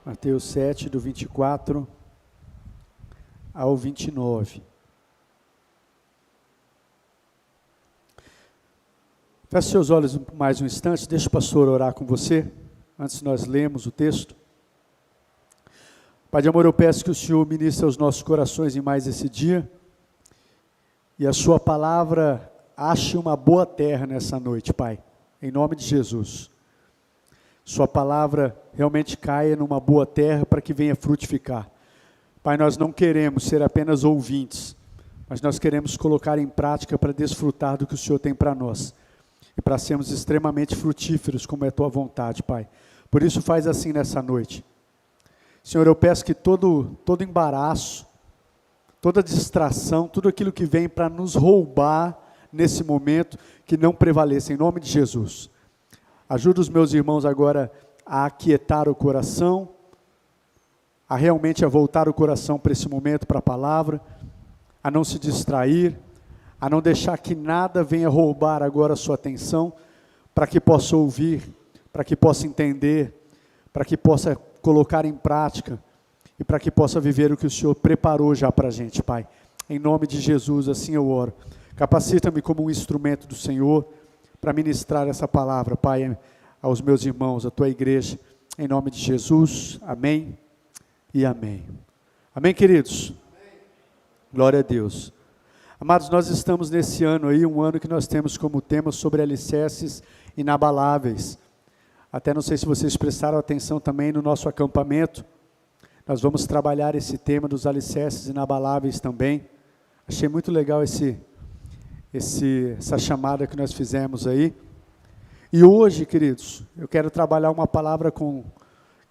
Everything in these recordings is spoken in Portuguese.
Mateus 7, do 24 ao 29. Feche seus olhos mais um instante, deixa o pastor orar com você, antes de nós lermos o texto. Pai de amor, eu peço que o Senhor ministre aos nossos corações em mais esse dia, e a sua palavra ache uma boa terra nessa noite, Pai, em nome de Jesus. Sua palavra realmente caia numa boa terra para que venha frutificar. Pai, nós não queremos ser apenas ouvintes, mas nós queremos colocar em prática para desfrutar do que o Senhor tem para nós. E para sermos extremamente frutíferos, como é a Tua vontade, Pai. Por isso faz assim nessa noite. Senhor, eu peço que todo embaraço, toda distração, tudo aquilo que vem para nos roubar nesse momento, que não prevaleça, em nome de Jesus. Ajuda os meus irmãos agora a aquietar o coração, a realmente voltar o coração para esse momento, para a palavra, a não se distrair, a não deixar que nada venha roubar agora a sua atenção, para que possa ouvir, para que possa entender, para que possa colocar em prática, e para que possa viver o que o Senhor preparou já para a gente, Pai. Em nome de Jesus, assim eu oro. Capacita-me como um instrumento do Senhor, para ministrar essa palavra, Pai, aos meus irmãos, à Tua igreja, em nome de Jesus, amém e amém. Amém, queridos? Amém. Glória a Deus. Amados, nós estamos nesse ano aí, um ano que nós temos como tema sobre alicerces inabaláveis. Até não sei se vocês prestaram atenção também no nosso acampamento, nós vamos trabalhar esse tema dos alicerces inabaláveis também. Achei muito legal essa chamada que nós fizemos aí. E hoje, queridos, eu quero trabalhar uma palavra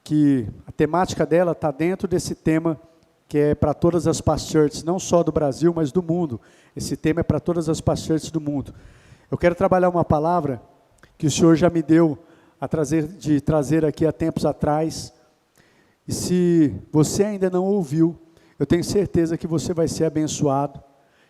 que a temática dela está dentro desse tema, que é para todas as pastures, não só do Brasil, mas do mundo. Esse tema é para todas as pastures do mundo. Eu quero trabalhar uma palavra que o Senhor já me deu de trazer aqui há tempos atrás. E se você ainda não ouviu, eu tenho certeza que você vai ser abençoado.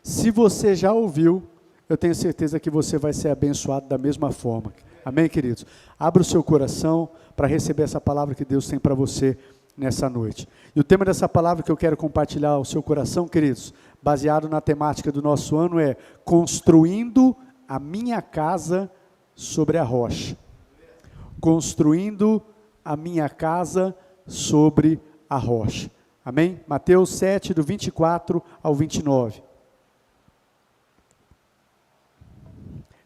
Se você já ouviu, eu tenho certeza que você vai ser abençoado da mesma forma. Amém, queridos? Abra o seu coração para receber essa palavra que Deus tem para você nessa noite. E o tema dessa palavra que eu quero compartilhar ao seu coração, queridos, baseado na temática do nosso ano, é construindo a minha casa sobre a rocha. Construindo a minha casa sobre a rocha. Amém? Mateus 7, do 24 ao 29.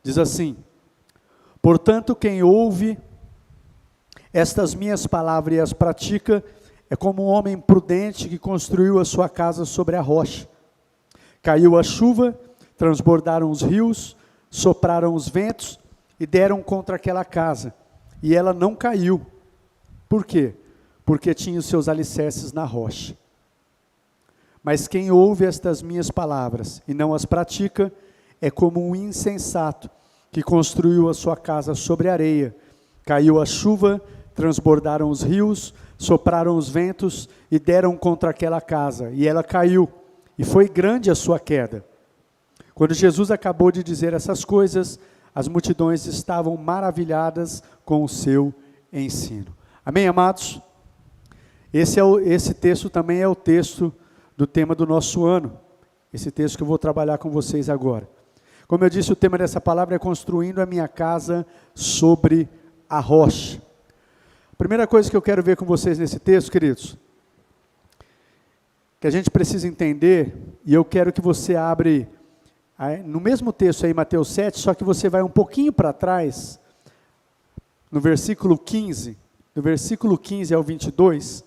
Diz assim: portanto, quem ouve estas minhas palavras e as pratica, é como um homem prudente que construiu a sua casa sobre a rocha. Caiu a chuva, transbordaram os rios, sopraram os ventos e deram contra aquela casa. E ela não caiu. Por quê? Porque tinha os seus alicerces na rocha. Mas quem ouve estas minhas palavras e não as pratica, é como um insensato que construiu a sua casa sobre areia. Caiu a chuva, transbordaram os rios, sopraram os ventos e deram contra aquela casa. E ela caiu, e foi grande a sua queda. Quando Jesus acabou de dizer essas coisas, as multidões estavam maravilhadas com o seu ensino. Amém, amados? Esse texto também é o texto do tema do nosso ano. Esse texto que eu vou trabalhar com vocês agora. Como eu disse, o tema dessa palavra é construindo a minha casa sobre a rocha. A primeira coisa que eu quero ver com vocês nesse texto, queridos, que a gente precisa entender, e eu quero que você abra no mesmo texto aí, Mateus 7, só que você vai um pouquinho para trás, no versículo 15, do versículo 15 ao 22,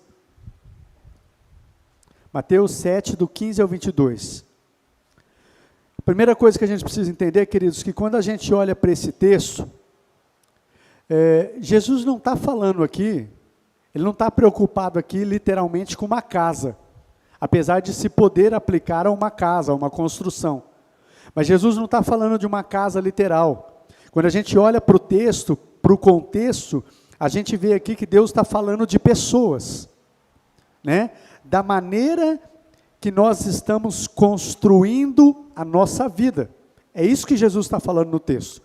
Mateus 7, do 15 ao 22. A primeira coisa que a gente precisa entender, queridos, que quando a gente olha para esse texto, Jesus não está falando aqui, ele não está preocupado aqui literalmente com uma casa, apesar de se poder aplicar a uma casa, a uma construção. Mas Jesus não está falando de uma casa literal. Quando a gente olha para o texto, para o contexto, a gente vê aqui que Deus está falando de pessoas, né? Da maneira que nós estamos construindo a nossa vida. É isso que Jesus está falando no texto.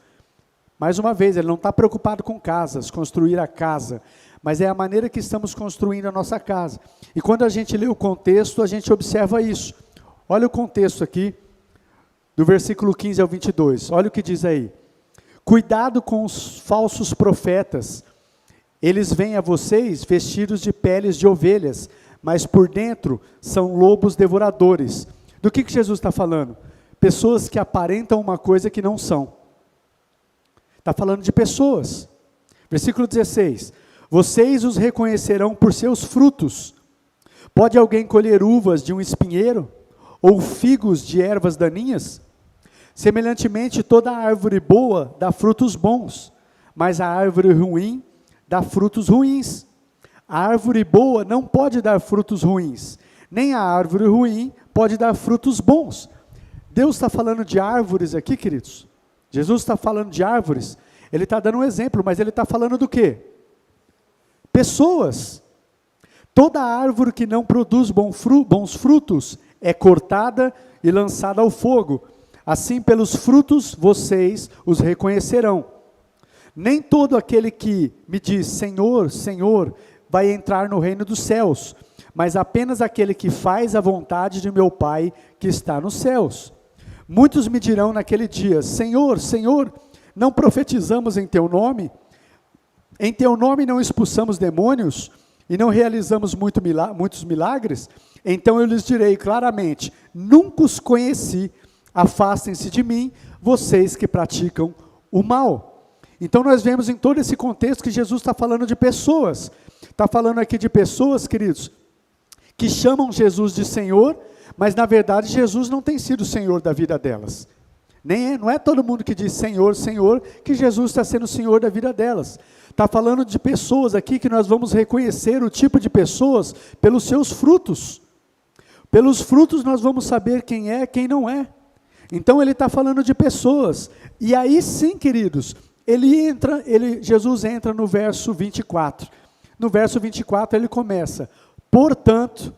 Mais uma vez, ele não está preocupado com casas, construir a casa, mas é a maneira que estamos construindo a nossa casa. E quando a gente lê o contexto, a gente observa isso. Olha o contexto aqui, do versículo 15 ao 22, olha o que diz aí. Cuidado com os falsos profetas, eles vêm a vocês vestidos de peles de ovelhas, mas por dentro são lobos devoradores. Do que Jesus está falando? Pessoas que aparentam uma coisa que não são. Está falando de pessoas. Versículo 16. Vocês os reconhecerão por seus frutos. Pode alguém colher uvas de um espinheiro? Ou figos de ervas daninhas? Semelhantemente, toda árvore boa dá frutos bons, mas a árvore ruim dá frutos ruins. A árvore boa não pode dar frutos ruins, nem a árvore ruim pode dar frutos bons. Deus está falando de árvores aqui, queridos. Jesus está falando de árvores. Ele está dando um exemplo, mas ele está falando do quê? Pessoas. Toda árvore que não produz bons frutos é cortada e lançada ao fogo. Assim, pelos frutos, vocês os reconhecerão. Nem todo aquele que me diz, Senhor, Senhor, vai entrar no reino dos céus, mas apenas aquele que faz a vontade de meu Pai que está nos céus. Muitos me dirão naquele dia, Senhor, Senhor, não profetizamos em teu nome? Em teu nome não expulsamos demônios? E não realizamos muitos milagres? Então eu lhes direi claramente, nunca os conheci. Afastem-se de mim, vocês que praticam o mal. Então nós vemos em todo esse contexto que Jesus está falando de pessoas. Está falando aqui de pessoas, queridos, que chamam Jesus de Senhor, mas na verdade Jesus não tem sido o Senhor da vida delas. Não é todo mundo que diz Senhor, Senhor, que Jesus está sendo o Senhor da vida delas. Está falando de pessoas aqui que nós vamos reconhecer o tipo de pessoas pelos seus frutos. Pelos frutos nós vamos saber quem é, quem não é. Então ele está falando de pessoas, e aí sim, queridos, Jesus entra no verso 24, no verso 24 ele começa, portanto,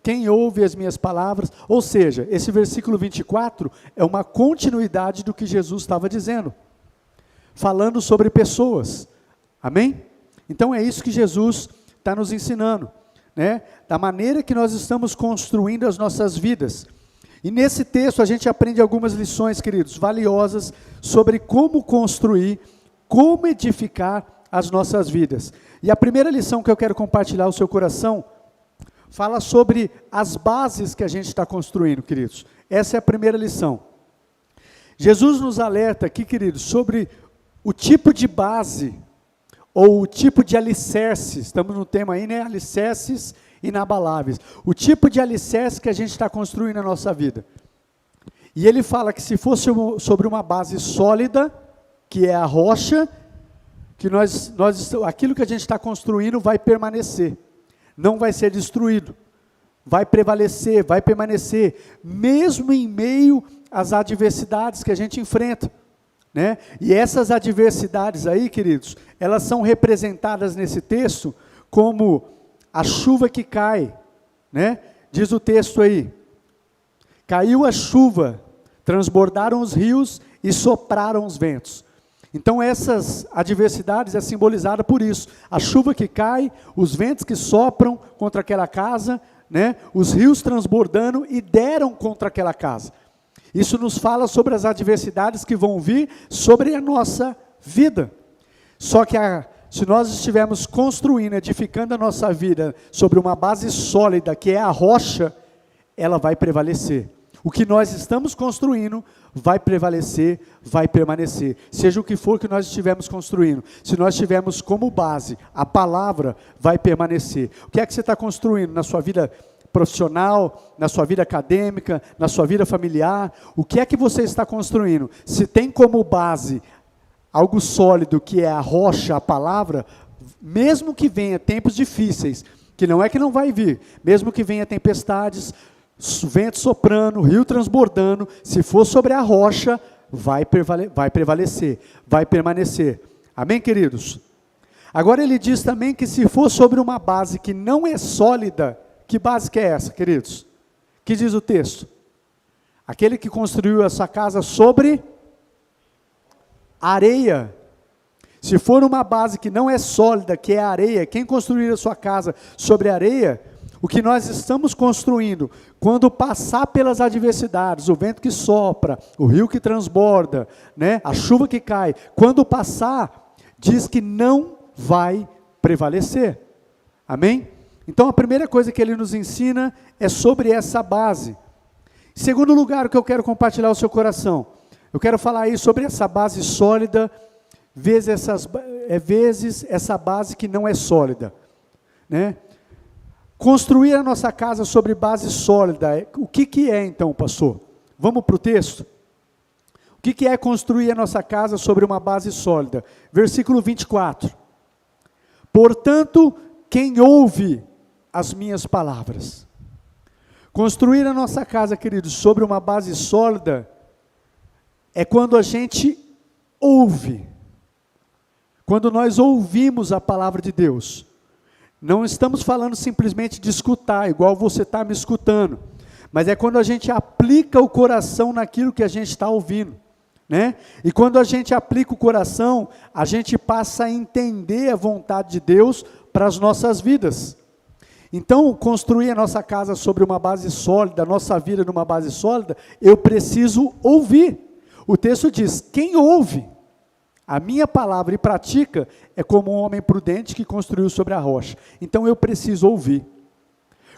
quem ouve as minhas palavras, ou seja, esse versículo 24 é uma continuidade do que Jesus estava dizendo, falando sobre pessoas, amém? Então é isso que Jesus está nos ensinando, né? Da maneira que nós estamos construindo as nossas vidas. E nesse texto a gente aprende algumas lições, queridos, valiosas, sobre como construir, como edificar as nossas vidas. E a primeira lição que eu quero compartilhar ao seu coração, fala sobre as bases que a gente está construindo, queridos. Essa é a primeira lição. Jesus nos alerta aqui, queridos, sobre o tipo de base, ou o tipo de alicerce, estamos no tema aí, né? Alicerces inabaláveis. O tipo de alicerce que a gente está construindo na nossa vida. E ele fala que se fosse sobre uma base sólida, que é a rocha, que aquilo que a gente está construindo vai permanecer. Não vai ser destruído. Vai prevalecer, vai permanecer, mesmo em meio às adversidades que a gente enfrenta. Né? E essas adversidades aí, queridos, elas são representadas nesse texto como a chuva que cai, né? Diz o texto aí, caiu a chuva, transbordaram os rios e sopraram os ventos. Então essas adversidades é simbolizada por isso, a chuva que cai, os ventos que sopram contra aquela casa, né? Os rios transbordando e deram contra aquela casa. Isso nos fala sobre as adversidades que vão vir sobre a nossa vida. Só que se nós estivermos construindo, edificando a nossa vida sobre uma base sólida, que é a rocha, ela vai prevalecer. O que nós estamos construindo vai prevalecer, vai permanecer. Seja o que for que nós estivermos construindo. Se nós tivermos como base a palavra, vai permanecer. O que é que você está construindo na sua vida profissional, na sua vida acadêmica, na sua vida familiar? O que é que você está construindo? Se tem como base algo sólido, que é a rocha, a palavra, mesmo que venha tempos difíceis, que não é que não vai vir, mesmo que venha tempestades, vento soprando, rio transbordando, se for sobre a rocha, vai prevalecer, vai permanecer. Amém, queridos? Agora ele diz também que se for sobre uma base que não é sólida, que base que é essa, queridos? Que diz o texto? Aquele que construiu essa casa sobre areia, se for uma base que não é sólida, que é areia, quem construir a sua casa sobre areia, o que nós estamos construindo, quando passar pelas adversidades, o vento que sopra, o rio que transborda, né, a chuva que cai, quando passar, diz que não vai prevalecer. Amém? Então a primeira coisa que ele nos ensina é sobre essa base. Em segundo lugar, o que eu quero compartilhar ao seu coração, eu quero falar aí sobre essa base sólida, vezes essa base que não é sólida, né? Construir a nossa casa sobre base sólida, o que é então, pastor? Vamos para o texto? O que é construir a nossa casa sobre uma base sólida? Versículo 24. Portanto, quem ouve as minhas palavras. Construir a nossa casa, queridos, sobre uma base sólida, é quando a gente ouve. Quando nós ouvimos a palavra de Deus. Não estamos falando simplesmente de escutar, igual você está me escutando, mas é quando a gente aplica o coração naquilo que a gente está ouvindo, né? E quando a gente aplica o coração, a gente passa a entender a vontade de Deus para as nossas vidas. Então, construir a nossa casa sobre uma base sólida, a nossa vida numa base sólida, eu preciso ouvir. O texto diz, quem ouve a minha palavra e pratica, é como um homem prudente que construiu sobre a rocha. Então eu preciso ouvir.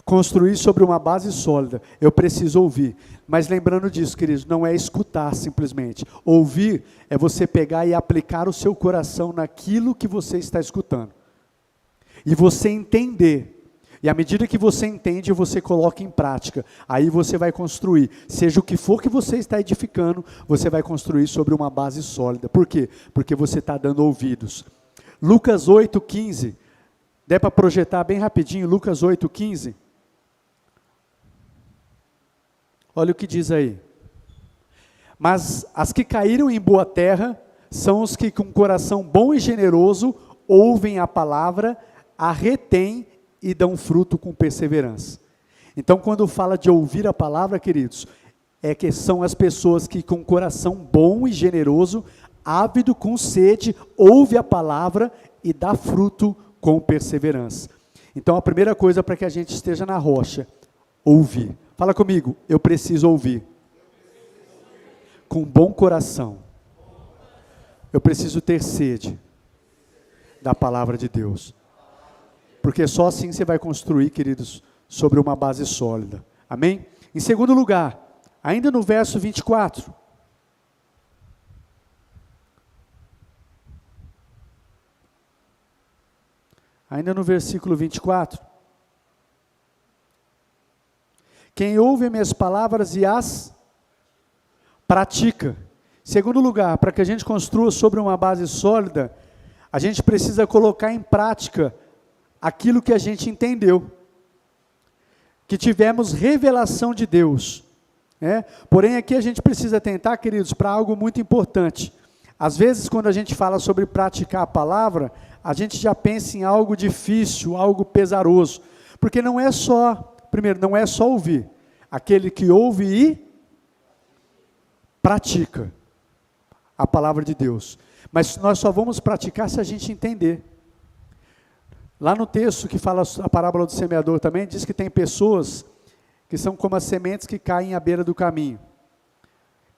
Construir sobre uma base sólida, eu preciso ouvir. Mas lembrando disso, queridos, não é escutar simplesmente. Ouvir é você pegar e aplicar o seu coração naquilo que você está escutando. E você entender. E à medida que você entende, você coloca em prática. Aí você vai construir. Seja o que for que você está edificando, você vai construir sobre uma base sólida. Por quê? Porque você está dando ouvidos. Lucas 8,15. Dá para projetar bem rapidinho, Lucas 8,15. Olha o que diz aí. Mas as que caíram em boa terra, são os que com coração bom e generoso, ouvem a palavra, a retêm e dão fruto com perseverança. Então, quando fala de ouvir a palavra, queridos, é que são as pessoas que com coração bom e generoso, ávido com sede, ouve a palavra e dá fruto com perseverança. Então, a primeira coisa para que a gente esteja na rocha, ouvir. Fala comigo, eu preciso ouvir. Com bom coração. Eu preciso ter sede da palavra de Deus. Porque só assim você vai construir, queridos, sobre uma base sólida. Amém? Em segundo lugar, ainda no verso 24. Ainda no versículo 24. Quem ouve minhas palavras e as pratica. Segundo lugar, para que a gente construa sobre uma base sólida, a gente precisa colocar em prática aquilo que a gente entendeu, que tivemos revelação de Deus, né? Porém aqui a gente precisa atentar, queridos, para algo muito importante. Às vezes quando a gente fala sobre praticar a palavra, a gente já pensa em algo difícil, algo pesaroso, porque não é só, primeiro, não é só ouvir, aquele que ouve e pratica a palavra de Deus, mas nós só vamos praticar se a gente entender. Lá no texto que fala a parábola do semeador também, diz que tem pessoas que são como as sementes que caem à beira do caminho.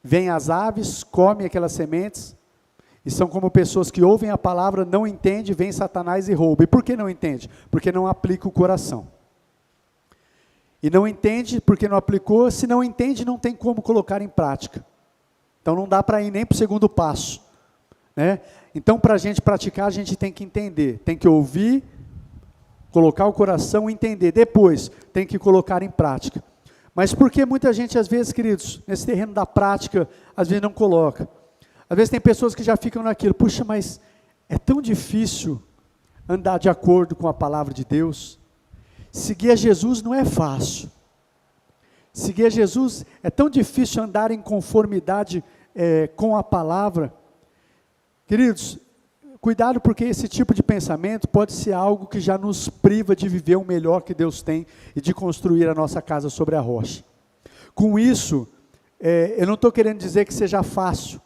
Vêm as aves, comem aquelas sementes, e são como pessoas que ouvem a palavra, não entendem, vem Satanás e rouba. E por que não entende? Porque não aplica o coração. E não entende porque não aplicou, se não entende não tem como colocar em prática. Então não dá para ir nem para o segundo passo, né? Então para a gente praticar a gente tem que entender, tem que ouvir, colocar o coração e entender, depois tem que colocar em prática. Mas por que muita gente às vezes, queridos, nesse terreno da prática, às vezes não coloca? Às vezes tem pessoas que já ficam naquilo, puxa, mas é tão difícil andar de acordo com a palavra de Deus. Seguir a Jesus não é fácil. Seguir a Jesus é tão difícil andar em conformidade com a palavra. Queridos, cuidado porque esse tipo de pensamento pode ser algo que já nos priva de viver o melhor que Deus tem e de construir a nossa casa sobre a rocha. Com isso, eu não estou querendo dizer que seja fácil,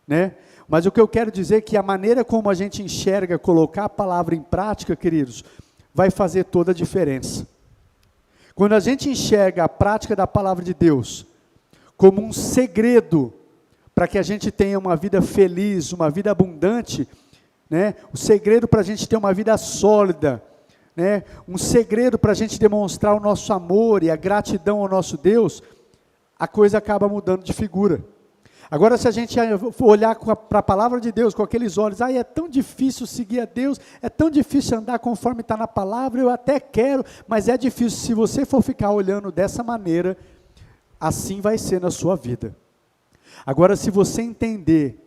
né? Mas o que eu quero dizer é que a maneira como a gente enxerga colocar a palavra em prática, queridos, vai fazer toda a diferença. Quando a gente enxerga a prática da palavra de Deus como um segredo para que a gente tenha uma vida feliz, uma vida abundante, né? O segredo para a gente ter uma vida sólida, né? Um segredo para a gente demonstrar o nosso amor e a gratidão ao nosso Deus, a coisa acaba mudando de figura. Agora, se a gente olhar para a palavra de Deus com aqueles olhos, é tão difícil seguir a Deus, é tão difícil andar conforme está na palavra, eu até quero, mas é difícil. Se você for ficar olhando dessa maneira, assim vai ser na sua vida. Agora, se você entender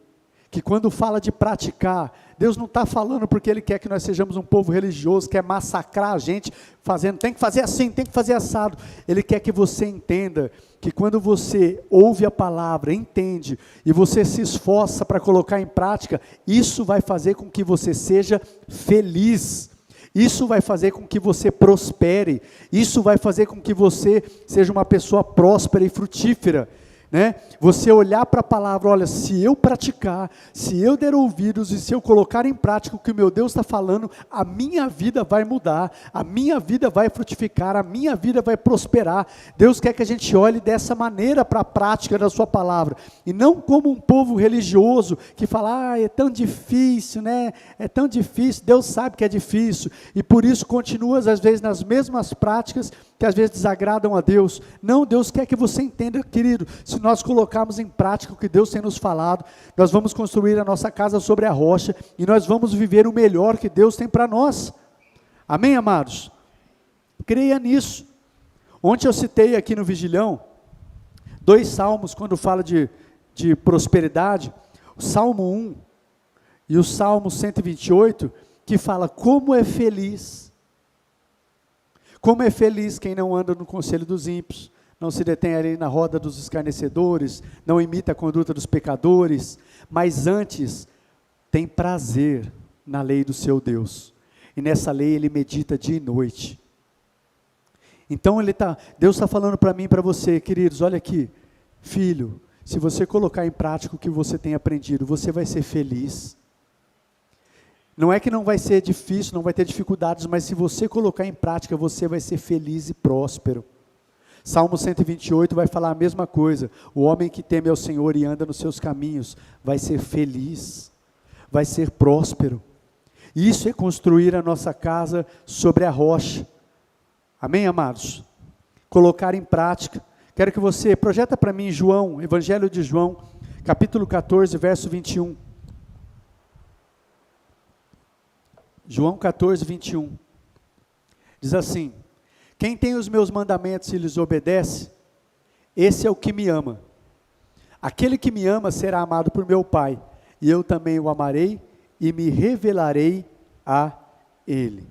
que quando fala de praticar, Deus não está falando porque Ele quer que nós sejamos um povo religioso, quer massacrar a gente, fazendo, tem que fazer assim, tem que fazer assado. Ele quer que você entenda que quando você ouve a palavra, entende, e você se esforça para colocar em prática, isso vai fazer com que você seja feliz. Isso vai fazer com que você prospere. Isso vai fazer com que você seja uma pessoa próspera e frutífera. Né? Você olhar para a palavra, olha, se eu praticar, se eu der ouvidos e se eu colocar em prática o que o meu Deus está falando, a minha vida vai mudar, a minha vida vai frutificar, a minha vida vai prosperar. Deus quer que a gente olhe dessa maneira para a prática da sua palavra, e não como um povo religioso, que fala, é tão difícil, né? É tão difícil. Deus sabe que é difícil, e por isso continua às vezes nas mesmas práticas, que às vezes desagradam a Deus. Não, Deus quer que você entenda, querido, se nós colocarmos em prática o que Deus tem nos falado, nós vamos construir a nossa casa sobre a rocha, e nós vamos viver o melhor que Deus tem para nós. Amém, amados? Creia nisso. Ontem eu citei aqui no Vigilhão, 2 salmos, quando fala de prosperidade, o Salmo 1 e o Salmo 128, que fala, como é feliz quem não anda no conselho dos ímpios, não se detém ali na roda dos escarnecedores, não imita a conduta dos pecadores, mas antes tem prazer na lei do seu Deus, e nessa lei ele medita dia e noite. Então Deus está falando para mim e para você, queridos, olha aqui, filho, se você colocar em prática o que você tem aprendido, você vai ser feliz. Não é que não vai ser difícil, não vai ter dificuldades, mas se você colocar em prática, você vai ser feliz e próspero. Salmo 128 vai falar a mesma coisa. O homem que teme ao Senhor e anda nos seus caminhos, vai ser feliz, vai ser próspero. Isso é construir a nossa casa sobre a rocha. Amém, amados? Colocar em prática. Quero que você projeta para mim João, Evangelho de João, capítulo 14, verso 21. João 14, 21, diz assim, quem tem os meus mandamentos e lhes obedece, esse é o que me ama. Aquele que me ama será amado por meu Pai, e eu também o amarei e me revelarei a ele.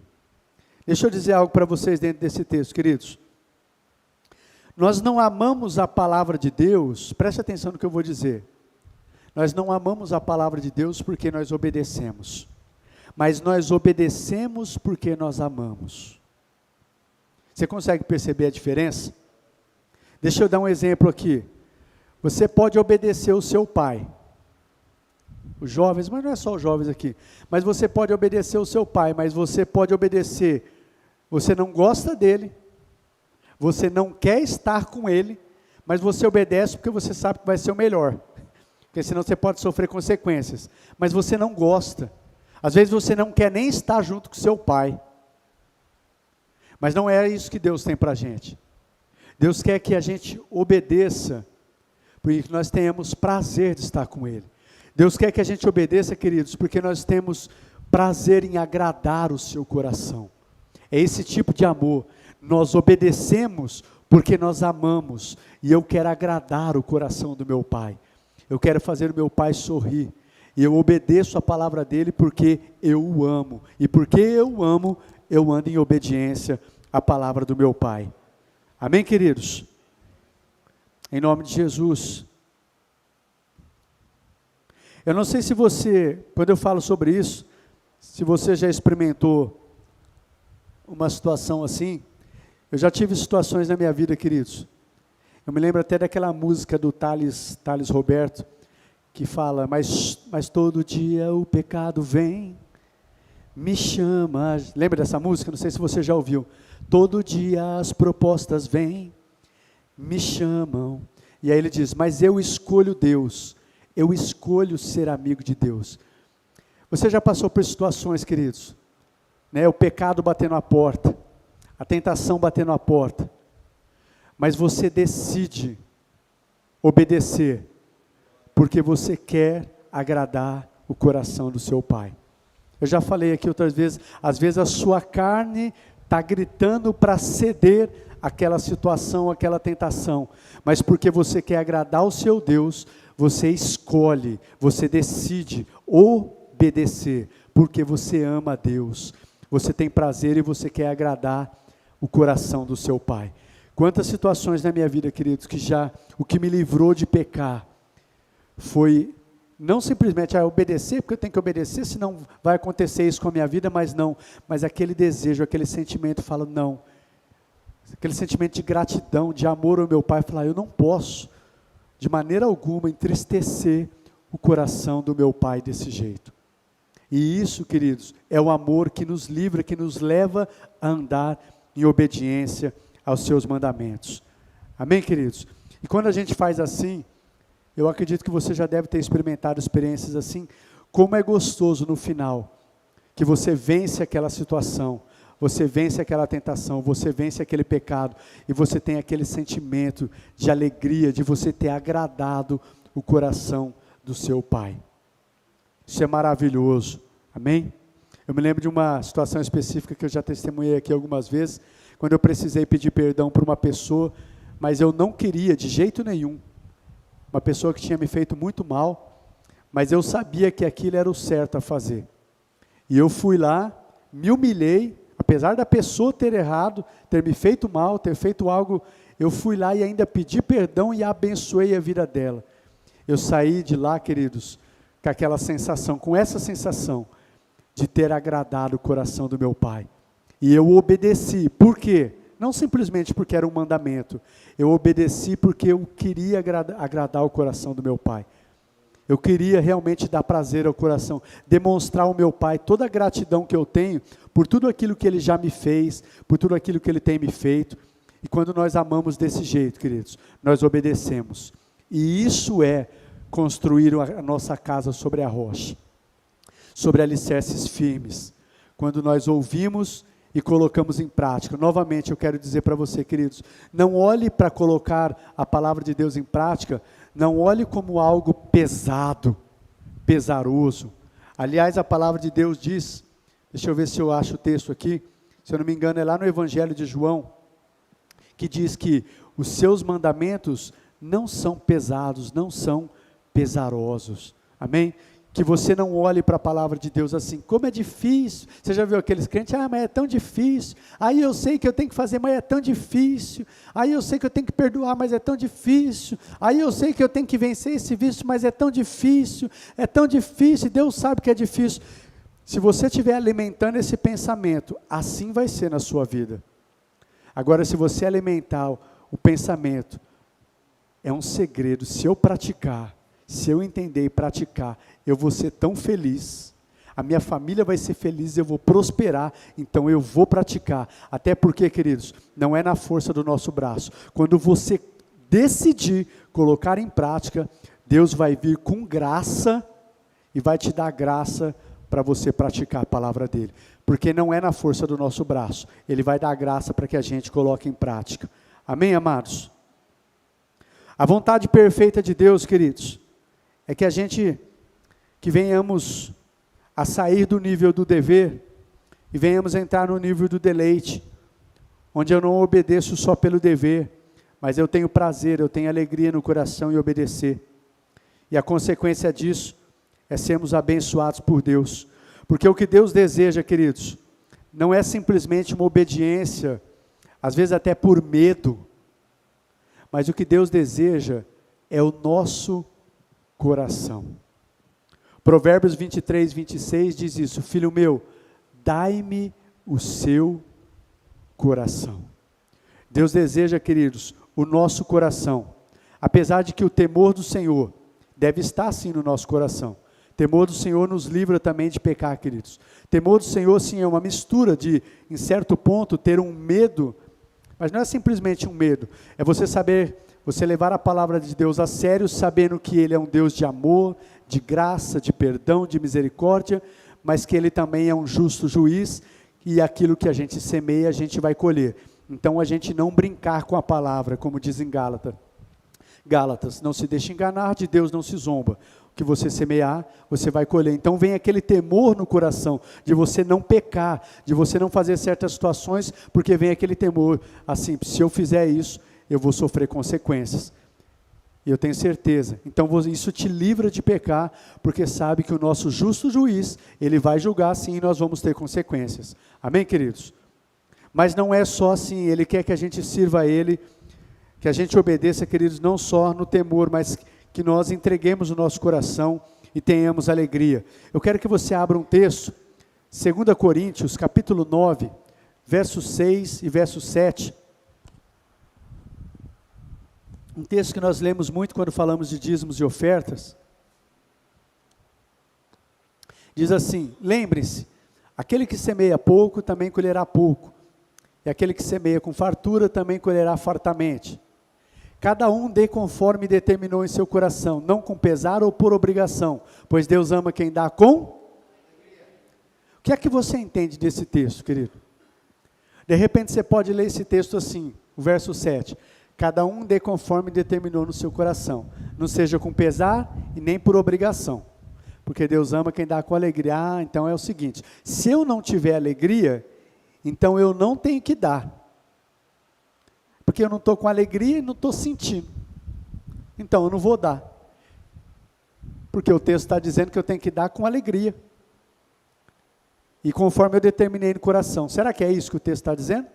Deixa eu dizer algo para vocês dentro desse texto, queridos. Nós não amamos a palavra de Deus, preste atenção no que eu vou dizer. Nós não amamos a palavra de Deus porque nós obedecemos. Mas nós obedecemos porque nós amamos. Você consegue perceber a diferença? Deixa eu dar um exemplo aqui. Você pode obedecer o seu pai. Os jovens, mas não é só os jovens aqui. Mas você pode obedecer o seu pai, mas você pode obedecer. Você não gosta dele, você não quer estar com ele, mas você obedece porque você sabe que vai ser o melhor. Porque senão você pode sofrer consequências. Mas você não gosta. Às vezes você não quer nem estar junto com seu pai. Mas não é isso que Deus tem para a gente. Deus quer que a gente obedeça, porque nós tenhamos prazer de estar com Ele. Deus quer que a gente obedeça, queridos, porque nós temos prazer em agradar o seu coração. É esse tipo de amor. Nós obedecemos porque nós amamos, e eu quero agradar o coração do meu Pai. Eu quero fazer o meu Pai sorrir. E eu obedeço a palavra dele porque eu o amo. E porque eu o amo, eu ando em obediência à palavra do meu Pai. Amém, queridos? Em nome de Jesus. Eu não sei se você, quando eu falo sobre isso, se você já experimentou uma situação assim. Eu já tive situações na minha vida, queridos. Eu me lembro até daquela música do Thales Roberto, que fala, mas todo dia o pecado vem, me chama. Lembra dessa música? Não sei se você já ouviu. Todo dia as propostas vêm, me chamam. E aí ele diz, mas eu escolho Deus, eu escolho ser amigo de Deus. Você já passou por situações, queridos, né? O pecado batendo a porta, a tentação batendo a porta, mas você decide obedecer, porque você quer agradar o coração do seu Pai. Eu já falei aqui outras vezes, às vezes a sua carne está gritando para ceder aquela situação, aquela tentação, mas porque você quer agradar o seu Deus, você escolhe, você decide obedecer, porque você ama a Deus, você tem prazer e você quer agradar o coração do seu Pai. Quantas situações na minha vida, queridos, que o que me livrou de pecar, foi não simplesmente obedecer, porque eu tenho que obedecer, senão vai acontecer isso com a minha vida, mas aquele desejo, aquele sentimento, fala não, aquele sentimento de gratidão, de amor ao meu Pai, falar, eu não posso, de maneira alguma, entristecer o coração do meu Pai desse jeito. E isso, queridos, é o amor que nos livra, que nos leva a andar em obediência aos seus mandamentos. Amém, queridos? E quando a gente faz assim, eu acredito que você já deve ter experimentado experiências assim, como é gostoso no final, que você vence aquela situação, você vence aquela tentação, você vence aquele pecado, e você tem aquele sentimento de alegria, de você ter agradado o coração do seu Pai. Isso é maravilhoso, amém? Eu me lembro de uma situação específica que eu já testemunhei aqui algumas vezes, quando eu precisei pedir perdão para uma pessoa, mas eu não queria de jeito nenhum, uma pessoa que tinha me feito muito mal, mas eu sabia que aquilo era o certo a fazer, e eu fui lá, me humilhei, apesar da pessoa ter errado, ter me feito mal, ter feito algo, eu fui lá e ainda pedi perdão e abençoei a vida dela. Eu saí de lá, queridos, com aquela sensação, com essa sensação, de ter agradado o coração do meu Pai, e eu obedeci. Por quê? Não simplesmente porque era um mandamento, eu obedeci porque eu queria agradar o coração do meu Pai, eu queria realmente dar prazer ao coração, demonstrar ao meu Pai toda a gratidão que eu tenho, por tudo aquilo que Ele já me fez, por tudo aquilo que Ele tem me feito. E quando nós amamos desse jeito, queridos, nós obedecemos, e isso é construir a nossa casa sobre a rocha, sobre alicerces firmes, quando nós ouvimos e colocamos em prática. Novamente eu quero dizer para você, queridos, não olhe para colocar a palavra de Deus em prática, não olhe como algo pesado, pesaroso. Aliás, a palavra de Deus diz, deixa eu ver se eu acho o texto aqui, se eu não me engano é lá no Evangelho de João, que diz que os seus mandamentos não são pesados, não são pesarosos, amém? Que você não olhe para a palavra de Deus assim, como é difícil. Você já viu aqueles crentes, mas é tão difícil, aí eu sei que eu tenho que fazer, mas é tão difícil, aí eu sei que eu tenho que perdoar, mas é tão difícil, aí eu sei que eu tenho que vencer esse vício, mas é tão difícil, Deus sabe que é difícil. Se você estiver alimentando esse pensamento, assim vai ser na sua vida. Agora, se você alimentar o pensamento, é um segredo, se eu praticar, se eu entender e praticar, eu vou ser tão feliz, a minha família vai ser feliz, eu vou prosperar, então eu vou praticar. Até porque, queridos, não é na força do nosso braço. Quando você decidir colocar em prática, Deus vai vir com graça e vai te dar graça para você praticar a palavra dele. Porque não é na força do nosso braço, ele vai dar graça para que a gente coloque em prática. Amém, amados? A vontade perfeita de Deus, queridos, é que venhamos a sair do nível do dever e venhamos a entrar no nível do deleite, onde eu não obedeço só pelo dever, mas eu tenho prazer, eu tenho alegria no coração em obedecer. E a consequência disso é sermos abençoados por Deus, porque o que Deus deseja, queridos, não é simplesmente uma obediência, às vezes até por medo, mas o que Deus deseja é o nosso coração. Provérbios 23, 26 diz isso: filho meu, dai-me o seu coração. Deus deseja, queridos, o nosso coração, apesar de que o temor do Senhor Deve estar sim no nosso coração. Temor do Senhor nos livra também de pecar, queridos. Temor do Senhor, sim, é uma mistura de, em certo ponto, ter um medo, mas não é simplesmente um medo, é você saber, você levar a palavra de Deus a sério, sabendo que Ele é um Deus de amor, de graça, de perdão, de misericórdia, mas que Ele também é um justo juiz, e aquilo que a gente semeia, a gente vai colher. Então, a gente não brincar com a palavra, como diz em Gálatas, não se deixe enganar, de Deus não se zomba. O que você semear, você vai colher. Então vem aquele temor no coração, de você não pecar, de você não fazer certas situações, porque vem aquele temor, assim, se eu fizer isso, eu vou sofrer consequências. E eu tenho certeza. Então isso te livra de pecar, porque sabe que o nosso justo juiz, ele vai julgar sim, e nós vamos ter consequências. Amém, queridos? Mas não é só assim, Ele quer que a gente sirva a Ele, que a gente obedeça, queridos, não só no temor, mas que nós entreguemos o nosso coração e tenhamos alegria. Eu quero que você abra um texto, 2 Coríntios, capítulo 9, versos 6 e verso 7. Um texto que nós lemos muito quando falamos de dízimos e ofertas. Diz assim: lembre-se, aquele que semeia pouco também colherá pouco, e aquele que semeia com fartura também colherá fartamente. Cada um dê conforme determinou em seu coração, não com pesar ou por obrigação, pois Deus ama quem dá com. O que é que você entende desse texto, querido? De repente você pode ler esse texto assim, o verso 7. Cada um dê conforme determinou no seu coração, não seja com pesar e nem por obrigação, porque Deus ama quem dá com alegria. Ah, então é o seguinte, se eu não tiver alegria, então eu não tenho que dar, porque eu não estou com alegria e não estou sentindo, então eu não vou dar, porque o texto está dizendo que eu tenho que dar com alegria, e conforme eu determinei no coração. Será que é isso que o texto está dizendo?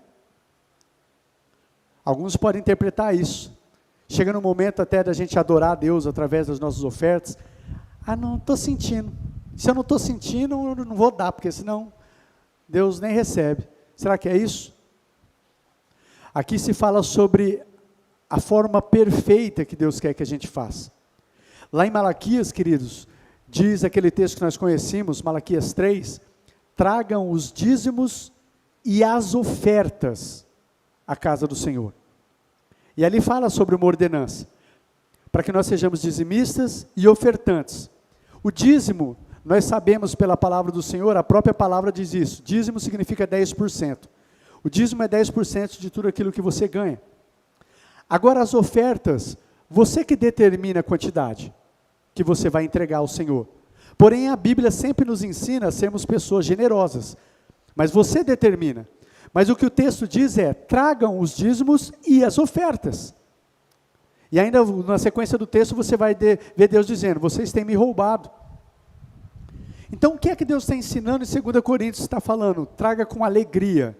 Alguns podem interpretar isso, chega no momento até da gente adorar a Deus através das nossas ofertas. Ah, não estou sentindo, se eu não estou sentindo, eu não vou dar, porque senão Deus nem recebe. Será que é isso? Aqui se fala sobre a forma perfeita que Deus quer que a gente faça. Lá em Malaquias, queridos, diz aquele texto que nós conhecemos, Malaquias 3, tragam os dízimos e as ofertas à casa do Senhor. E ali fala sobre uma ordenança, para que nós sejamos dizimistas e ofertantes. O dízimo, nós sabemos pela palavra do Senhor, a própria palavra diz isso, dízimo significa 10%. O dízimo é 10% de tudo aquilo que você ganha. Agora as ofertas, você que determina a quantidade que você vai entregar ao Senhor. Porém a Bíblia sempre nos ensina a sermos pessoas generosas, mas você determina. Mas o que o texto diz é, tragam os dízimos e as ofertas. E ainda na sequência do texto você vai ver Deus dizendo, vocês têm me roubado. Então o que é que Deus está ensinando em 2 Coríntios? Está falando, traga com alegria,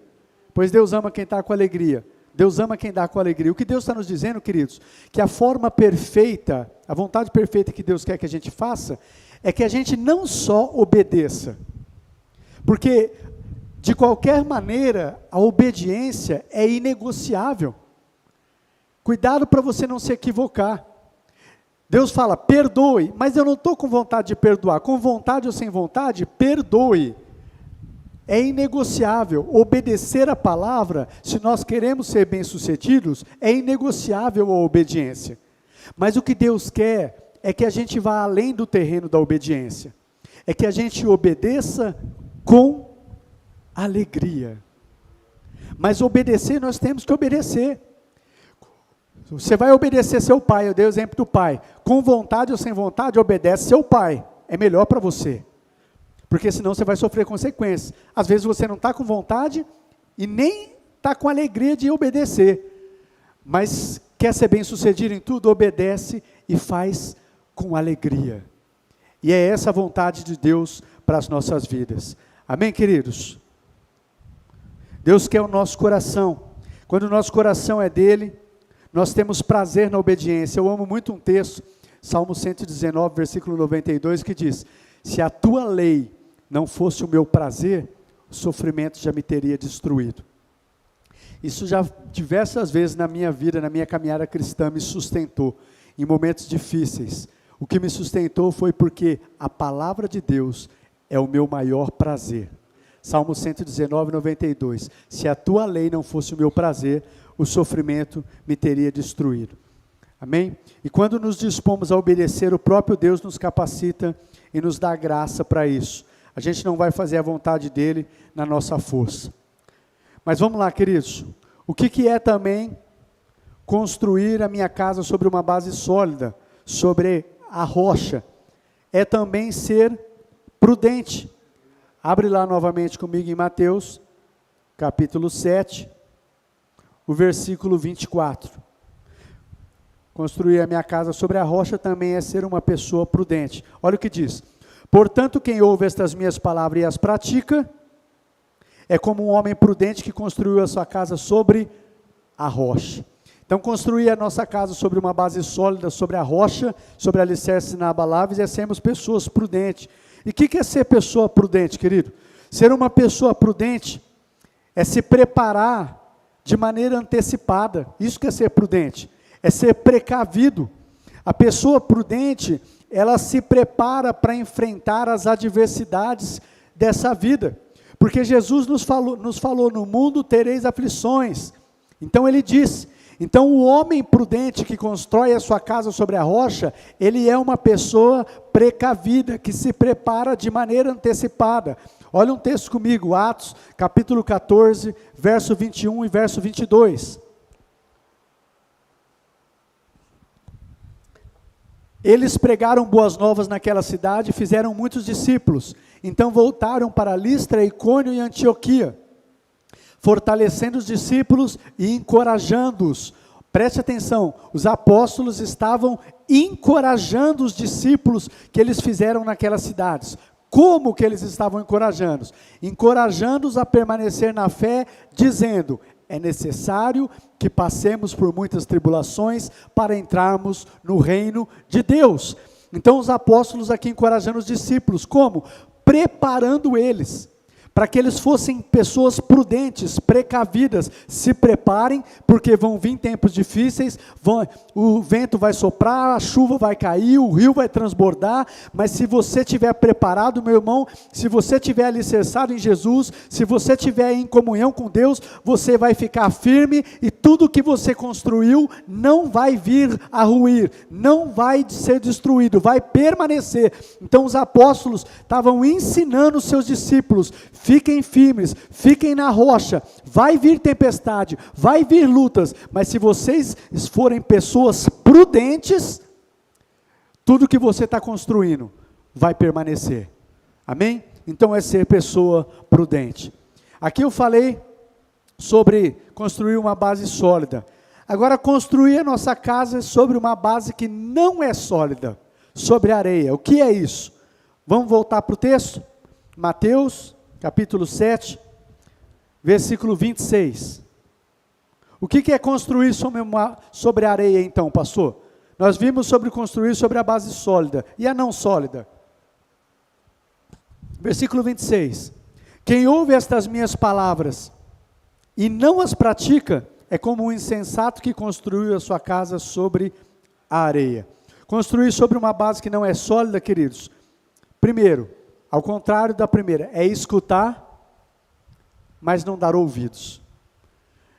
pois Deus ama quem está com alegria. Deus ama quem dá com alegria. O que Deus está nos dizendo, queridos, que a forma perfeita, a vontade perfeita que Deus quer que a gente faça, é que a gente não só obedeça, porque de qualquer maneira a obediência é inegociável. Cuidado para você não se equivocar. Deus fala, perdoe, mas eu não estou com vontade de perdoar, com vontade ou sem vontade, perdoe. É inegociável, obedecer a palavra, se nós queremos ser bem-sucedidos, é inegociável a obediência. Mas o que Deus quer é que a gente vá além do terreno da obediência, é que a gente obedeça com alegria. Mas obedecer, nós temos que obedecer. Você vai obedecer seu pai, eu dei o exemplo do pai, com vontade ou sem vontade, obedece seu pai, é melhor para você. Porque senão você vai sofrer consequências. Às vezes você não está com vontade e nem está com alegria de obedecer. Mas quer ser bem sucedido em tudo, obedece e faz com alegria. E é essa a vontade de Deus para as nossas vidas. Amém, queridos? Deus quer o nosso coração. Quando o nosso coração é dele, nós temos prazer na obediência. Eu amo muito um texto, Salmo 119, versículo 92, que diz, se a tua lei não fosse o meu prazer, o sofrimento já me teria destruído. Isso já diversas vezes na minha vida, na minha caminhada cristã, me sustentou, em momentos difíceis. O que me sustentou foi porque a palavra de Deus é o meu maior prazer. Salmo 119, 92. Se a tua lei não fosse o meu prazer, o sofrimento me teria destruído. Amém? E quando nos dispomos a obedecer, o próprio Deus nos capacita e nos dá graça para isso. A gente não vai fazer a vontade dele na nossa força. Mas vamos lá, queridos. O que é também construir a minha casa sobre uma base sólida, sobre a rocha? É também ser prudente. Abre lá novamente comigo em Mateus, capítulo 7, o versículo 24. Construir a minha casa sobre a rocha também é ser uma pessoa prudente. Olha o que diz. Portanto, quem ouve estas minhas palavras e as pratica, é como um homem prudente que construiu a sua casa sobre a rocha. Então, construir a nossa casa sobre uma base sólida, sobre a rocha, sobre alicerces inabaláveis, é sermos pessoas prudentes. E o que é ser pessoa prudente, querido? Ser uma pessoa prudente é se preparar de maneira antecipada. Isso que é ser prudente. É ser precavido. A pessoa prudente, ela se prepara para enfrentar as adversidades dessa vida. Porque Jesus nos falou, no mundo tereis aflições. Então ele disse, então o homem prudente que constrói a sua casa sobre a rocha, ele é uma pessoa precavida, que se prepara de maneira antecipada. Olha um texto comigo, Atos, capítulo 14, verso 21 e verso 22. Eles pregaram boas novas naquela cidade e fizeram muitos discípulos. Então voltaram para Listra, Icônio e Antioquia, fortalecendo os discípulos e encorajando-os. Preste atenção, os apóstolos estavam encorajando os discípulos que eles fizeram naquelas cidades. Como que eles estavam encorajando-os? Encorajando-os a permanecer na fé, dizendo, é necessário que passemos por muitas tribulações para entrarmos no reino de Deus. Então os apóstolos aqui encorajando os discípulos, como? Preparando eles, para que eles fossem pessoas prudentes, precavidas. Se preparem, porque vão vir tempos difíceis, o vento vai soprar, a chuva vai cair, o rio vai transbordar, mas se você estiver preparado, meu irmão, se você estiver alicerçado em Jesus, se você estiver em comunhão com Deus, você vai ficar firme, e tudo que você construiu não vai vir a ruir, não vai ser destruído, vai permanecer. Então os apóstolos estavam ensinando os seus discípulos, fiquem firmes, fiquem na rocha, vai vir tempestade, vai vir lutas, mas se vocês forem pessoas prudentes, tudo que você está construindo vai permanecer, amém? Então é ser pessoa prudente. Aqui eu falei sobre construir uma base sólida, agora construir a nossa casa sobre uma base que não é sólida, sobre areia. O que é isso? Vamos voltar para o texto? Mateus capítulo 7, versículo 26. O que é construir sobre areia então, pastor? Nós vimos sobre construir sobre a base sólida, e a não sólida. Versículo 26. Quem ouve estas minhas palavras e não as pratica, é como um insensato que construiu a sua casa sobre a areia. Construir sobre uma base que não é sólida, queridos. Primeiro, ao contrário da primeira, é escutar, mas não dar ouvidos.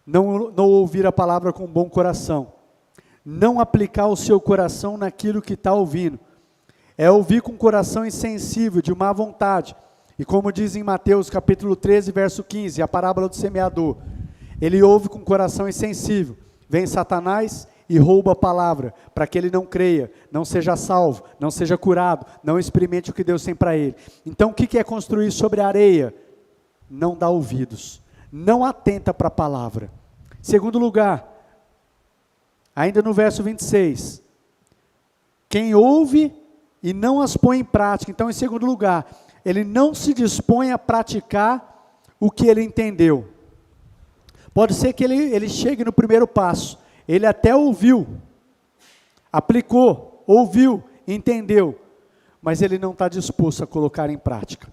Não ouvir a palavra com bom coração. Não aplicar o seu coração naquilo que está ouvindo. É ouvir com coração insensível, de má vontade. E como diz em Mateus capítulo 13, verso 15, a parábola do semeador. Ele ouve com coração insensível. Vem Satanás e rouba a palavra, para que ele não creia, não seja salvo, não seja curado, não experimente o que Deus tem para ele. Então o que é construir sobre a areia? Não dá ouvidos, não atenta para a palavra. Segundo lugar, ainda no verso 26, quem ouve e não as põe em prática. Então, em segundo lugar, ele não se dispõe a praticar o que ele entendeu. Pode ser que ele chegue no primeiro passo, ele até ouviu, aplicou, ouviu, entendeu, mas ele não está disposto a colocar em prática.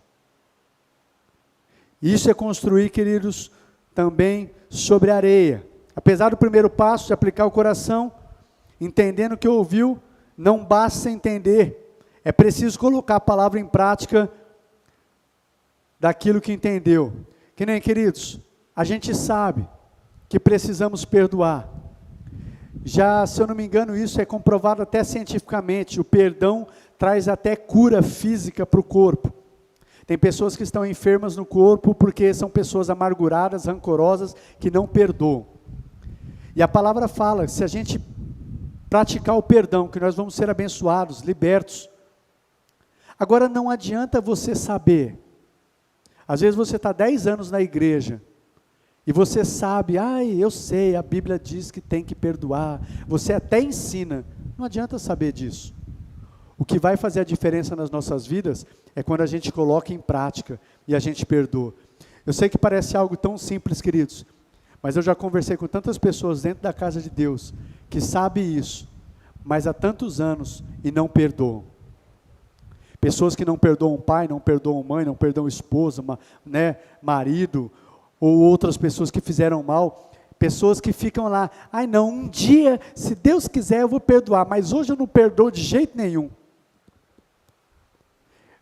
Isso é construir, queridos, também sobre areia. Apesar do primeiro passo de aplicar o coração, entendendo o que ouviu, não basta entender, é preciso colocar a palavra em prática daquilo que entendeu. Que nem, queridos, a gente sabe que precisamos perdoar. Já, se eu não me engano, isso é comprovado até cientificamente, o perdão traz até cura física para o corpo. Tem pessoas que estão enfermas no corpo porque são pessoas amarguradas, rancorosas, que não perdoam. E a palavra fala que se a gente praticar o perdão, que nós vamos ser abençoados, libertos. Agora não adianta você saber, às vezes você está 10 anos na igreja, e você sabe, eu sei, a Bíblia diz que tem que perdoar, você até ensina, não adianta saber disso. O que vai fazer a diferença nas nossas vidas é quando a gente coloca em prática e a gente perdoa. Eu sei que parece algo tão simples, queridos, mas eu já conversei com tantas pessoas dentro da casa de Deus, que sabem isso, mas há tantos anos e não perdoam. Pessoas que não perdoam pai, não perdoam mãe, não perdoam esposa, marido, ou outras pessoas que fizeram mal, pessoas que ficam lá, não, um dia, se Deus quiser eu vou perdoar, mas hoje eu não perdoo de jeito nenhum.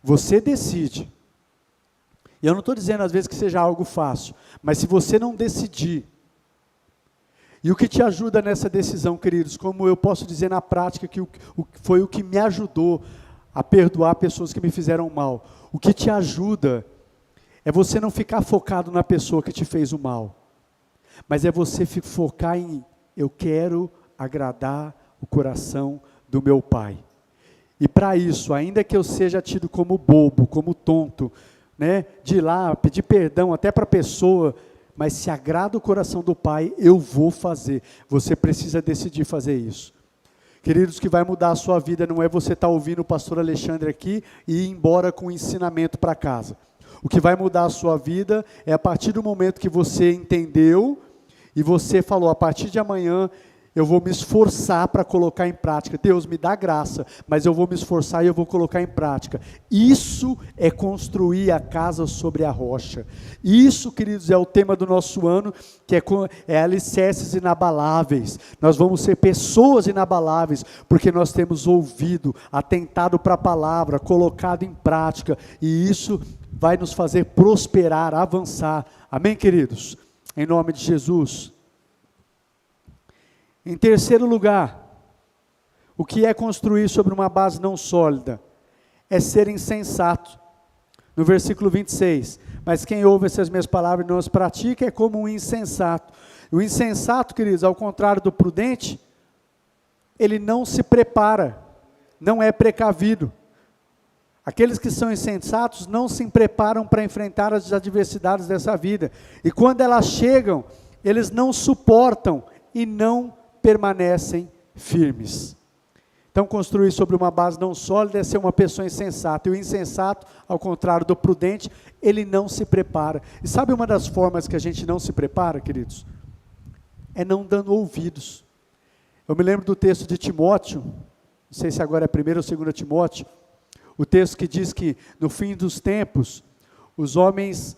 Você decide. E eu não estou dizendo às vezes que seja algo fácil, mas se você não decidir, e o que te ajuda nessa decisão, queridos, como eu posso dizer na prática, que foi o que me ajudou a perdoar pessoas que me fizeram mal, o que te ajuda é você não ficar focado na pessoa que te fez o mal, mas é você focar em, eu quero agradar o coração do meu Pai. E para isso, ainda que eu seja tido como bobo, como tonto, de ir lá pedir perdão até para a pessoa, mas se agrada o coração do Pai, eu vou fazer. Você precisa decidir fazer isso. Queridos, o que vai mudar a sua vida não é você estar ouvindo o pastor Alexandre aqui e ir embora com o ensinamento para casa. O que vai mudar a sua vida é a partir do momento que você entendeu e você falou, a partir de amanhã eu vou me esforçar para colocar em prática. Deus, me dá graça, mas eu vou me esforçar e eu vou colocar em prática. Isso é construir a casa sobre a rocha. Isso, queridos, é o tema do nosso ano, que é alicerces inabaláveis. Nós vamos ser pessoas inabaláveis, porque nós temos ouvido, atentado para a palavra, colocado em prática, e isso vai nos fazer prosperar, avançar. Amém, queridos? Em nome de Jesus. Em terceiro lugar, o que é construir sobre uma base não sólida? É ser insensato. No versículo 26, mas quem ouve essas minhas palavras e não as pratica é como um insensato. O insensato, queridos, ao contrário do prudente, ele não se prepara, não é precavido. Aqueles que são insensatos não se preparam para enfrentar as adversidades dessa vida. E quando elas chegam, eles não suportam e não permanecem firmes. Então, construir sobre uma base não sólida é ser uma pessoa insensata. E o insensato, ao contrário do prudente, ele não se prepara. E sabe uma das formas que a gente não se prepara, queridos? É não dando ouvidos. Eu me lembro do texto de Timóteo, não sei se agora é 1º ou 2º Timóteo, o texto que diz que no fim dos tempos, os homens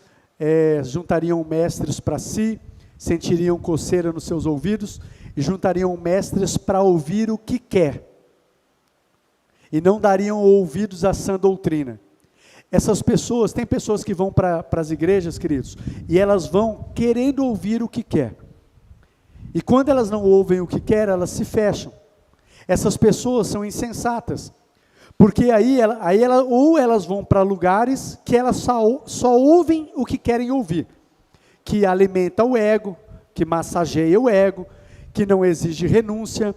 juntariam mestres para si, sentiriam coceira nos seus ouvidos, e juntariam mestres para ouvir o que quer, e não dariam ouvidos à sã doutrina. Essas pessoas, tem pessoas que vão para as igrejas, queridos, e elas vão querendo ouvir o que quer, e quando elas não ouvem o que quer, elas se fecham. Essas pessoas são insensatas, porque ou elas vão para lugares que elas só ouvem o que querem ouvir, que alimenta o ego, que massageia o ego, que não exige renúncia,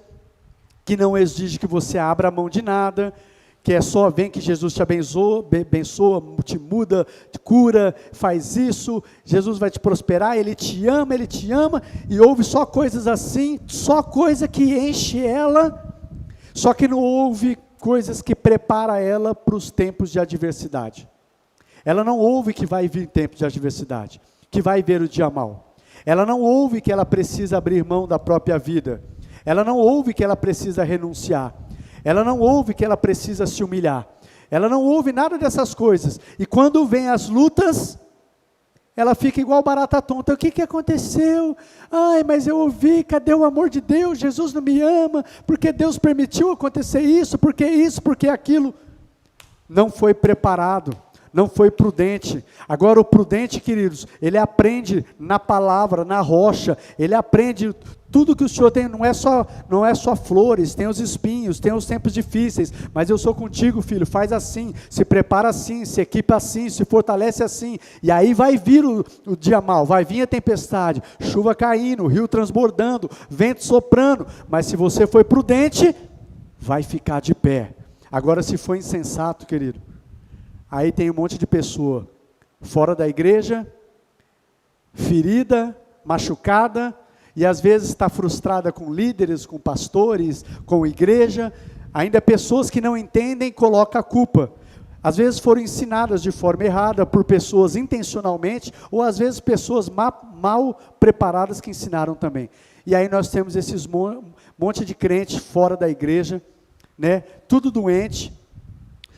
que não exige que você abra a mão de nada, que é só vem que Jesus te abençoa, te muda, te cura, faz isso, Jesus vai te prosperar, Ele te ama, e ouve só coisas assim, só coisa que enche ela, só que não ouve coisas que prepara ela para os tempos de adversidade. Ela não ouve que vai vir tempo de adversidade, que vai ver o dia mau. Ela não ouve que ela precisa abrir mão da própria vida. Ela não ouve que ela precisa renunciar. Ela não ouve que ela precisa se humilhar. Ela não ouve nada dessas coisas. E quando vem as lutas, ela fica igual barata tonta. O que aconteceu? Ai, mas eu ouvi, cadê o amor de Deus? Jesus não me ama, porque Deus permitiu acontecer isso, porque aquilo. Não foi preparado, não foi prudente. Agora o prudente, queridos, ele aprende na palavra, na rocha, ele aprende tudo que o Senhor tem, não é só flores, tem os espinhos, tem os tempos difíceis, mas eu sou contigo, filho, faz assim, se prepara assim, se equipa assim, se fortalece assim, e aí vai vir o dia mau, vai vir a tempestade, chuva caindo, rio transbordando, vento soprando, mas se você foi prudente, vai ficar de pé. Agora se for insensato, querido, aí tem um monte de pessoa, fora da igreja, ferida, machucada, e às vezes está frustrada com líderes, com pastores, com igreja, ainda pessoas que não entendem, colocam a culpa. Às vezes foram ensinadas de forma errada, por pessoas intencionalmente, ou às vezes pessoas mal preparadas que ensinaram também. E aí nós temos esses monte de crentes fora da igreja, né? Tudo doente,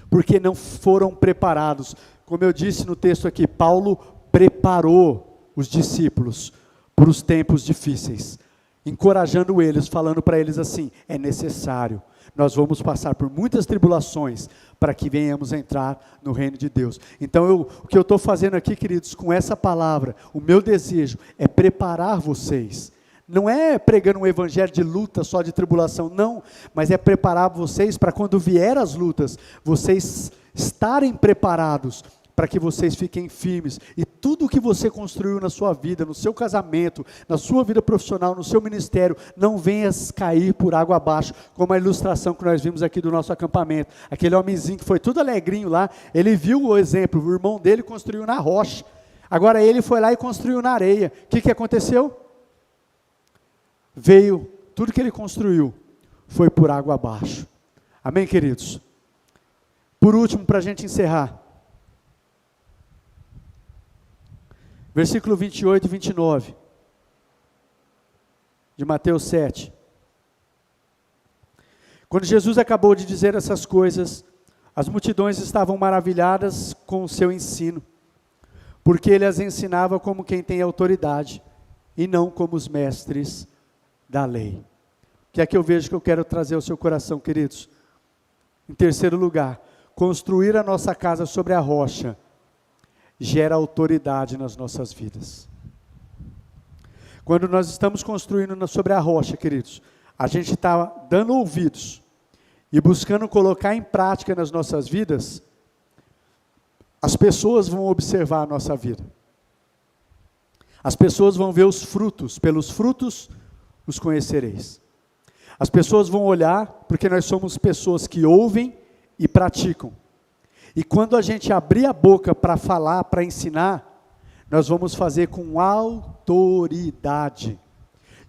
porque não foram preparados. Como eu disse no texto aqui, Paulo preparou os discípulos para os tempos difíceis, encorajando eles, falando para eles assim, é necessário, nós vamos passar por muitas tribulações, para que venhamos entrar no reino de Deus. Então o que eu estou fazendo aqui, queridos, com essa palavra, o meu desejo é preparar vocês, não é pregando um evangelho de luta, só de tribulação, não, mas é preparar vocês para quando vier as lutas, vocês estarem preparados, para que vocês fiquem firmes, e tudo que você construiu na sua vida, no seu casamento, na sua vida profissional, no seu ministério, não venha cair por água abaixo, como a ilustração que nós vimos aqui do nosso acampamento, aquele homenzinho que foi tudo alegrinho lá, ele viu o exemplo, o irmão dele construiu na rocha, agora ele foi lá e construiu na areia, o que aconteceu? Veio, tudo que ele construiu, foi por água abaixo, amém, queridos? Por último, para a gente encerrar, versículo 28 e 29, de Mateus 7. Quando Jesus acabou de dizer essas coisas, as multidões estavam maravilhadas com o seu ensino, porque ele as ensinava como quem tem autoridade, e não como os mestres da lei. O que é que eu vejo que eu quero trazer ao seu coração, queridos? Em terceiro lugar, construir a nossa casa sobre a rocha, gera autoridade nas nossas vidas. Quando nós estamos construindo sobre a rocha, queridos, a gente está dando ouvidos e buscando colocar em prática nas nossas vidas, as pessoas vão observar a nossa vida. As pessoas vão ver os frutos, pelos frutos os conhecereis. As pessoas vão olhar, porque nós somos pessoas que ouvem e praticam. E quando a gente abrir a boca para falar, para ensinar, nós vamos fazer com autoridade.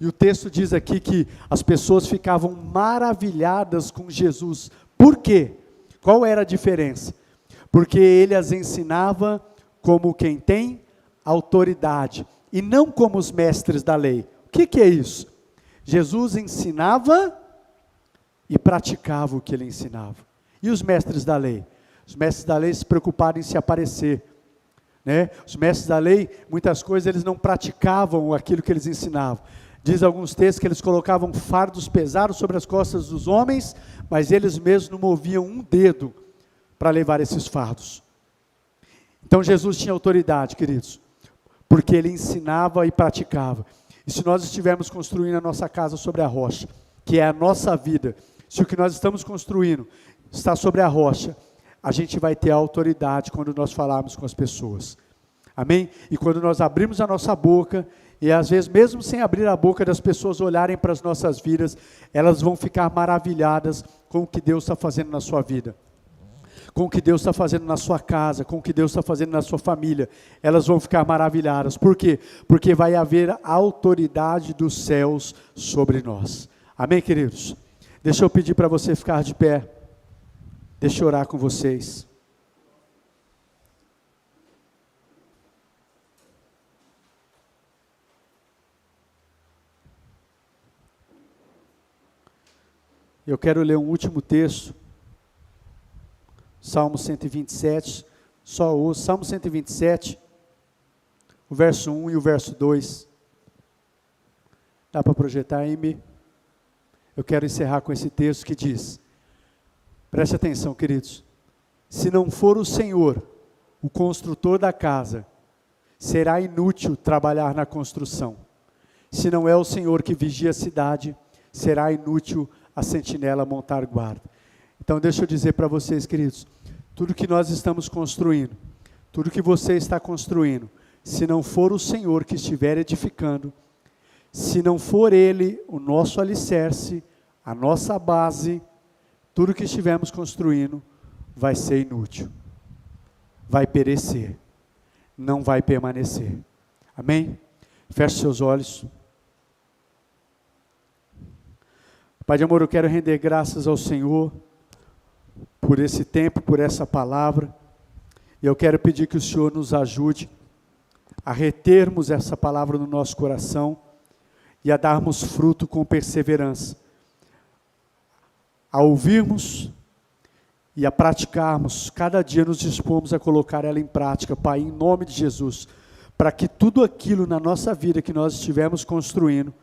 E o texto diz aqui que as pessoas ficavam maravilhadas com Jesus. Por quê? Qual era a diferença? Porque ele as ensinava como quem tem autoridade, e não como os mestres da lei. O que é isso? Jesus ensinava e praticava o que ele ensinava. E os mestres da lei? Os mestres da lei se preocuparam em se aparecer, né? Os mestres da lei, muitas coisas eles não praticavam aquilo que eles ensinavam. Diz alguns textos que eles colocavam fardos pesados sobre as costas dos homens, mas eles mesmos não moviam um dedo para levar esses fardos. Então Jesus tinha autoridade, queridos, porque ele ensinava e praticava. E se nós estivermos construindo a nossa casa sobre a rocha, que é a nossa vida, se o que nós estamos construindo está sobre a rocha, a gente vai ter autoridade quando nós falarmos com as pessoas, amém? E quando nós abrimos a nossa boca, e às vezes mesmo sem abrir a boca das pessoas olharem para as nossas vidas, elas vão ficar maravilhadas com o que Deus está fazendo na sua vida, com o que Deus está fazendo na sua casa, com o que Deus está fazendo na sua família, elas vão ficar maravilhadas. Por quê? Porque vai haver a autoridade dos céus sobre nós, amém, queridos? Deixa eu pedir para você ficar de pé. Deixa eu orar com vocês. Eu quero ler um último texto, Salmo 127, só o Salmo 127, o verso 1 e o verso 2. Dá para projetar, Amy? Eu quero encerrar com esse texto que diz, preste atenção, queridos, se não for o Senhor, o construtor da casa, será inútil trabalhar na construção. Se não é o Senhor que vigia a cidade, será inútil a sentinela montar guarda. Então deixa eu dizer para vocês, queridos, tudo que nós estamos construindo, tudo que você está construindo, se não for o Senhor que estiver edificando, se não for Ele o nosso alicerce, a nossa base, tudo que estivermos construindo vai ser inútil, vai perecer, não vai permanecer. Amém? Feche seus olhos. Pai de amor, eu quero render graças ao Senhor por esse tempo, por essa palavra. E eu quero pedir que o Senhor nos ajude a retermos essa palavra no nosso coração e a darmos fruto com perseverança. A ouvirmos e a praticarmos, cada dia nos dispomos a colocar ela em prática, Pai, em nome de Jesus, para que tudo aquilo na nossa vida que nós estivermos construindo,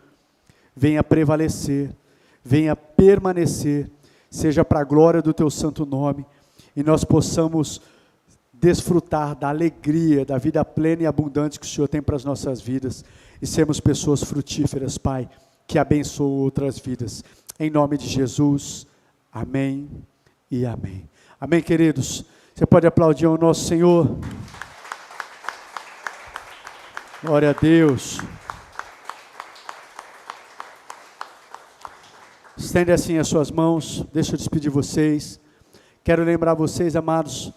venha prevalecer, venha permanecer, seja para a glória do Teu santo nome, e nós possamos desfrutar da alegria, da vida plena e abundante que o Senhor tem para as nossas vidas, e sermos pessoas frutíferas, Pai, que abençoam outras vidas. Em nome de Jesus, amém e amém. Amém, queridos? Você pode aplaudir ao nosso Senhor? Glória a Deus. Estende assim as suas mãos, deixa eu despedir vocês. Quero lembrar vocês, amados,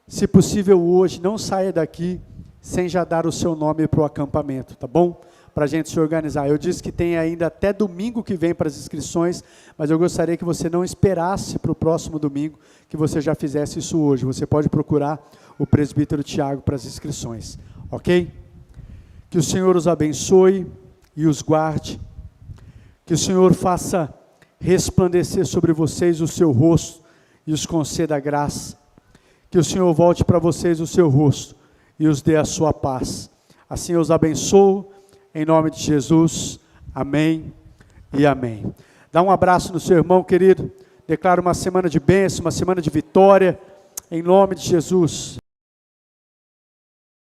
se possível hoje, não saia daqui sem já dar o seu nome para o acampamento, tá bom? Para a gente se organizar. Eu disse que tem ainda até domingo que vem para as inscrições, mas eu gostaria que você não esperasse para o próximo domingo, que você já fizesse isso hoje. Você pode procurar o presbítero Tiago para as inscrições, ok? Que o Senhor os abençoe e os guarde, que o Senhor faça resplandecer sobre vocês o seu rosto e os conceda graça, que o Senhor volte para vocês o seu rosto e os dê a sua paz. Assim eu os abençoo, em nome de Jesus, amém e amém. Dá um abraço no seu irmão, querido, declara uma semana de bênção, uma semana de vitória, em nome de Jesus.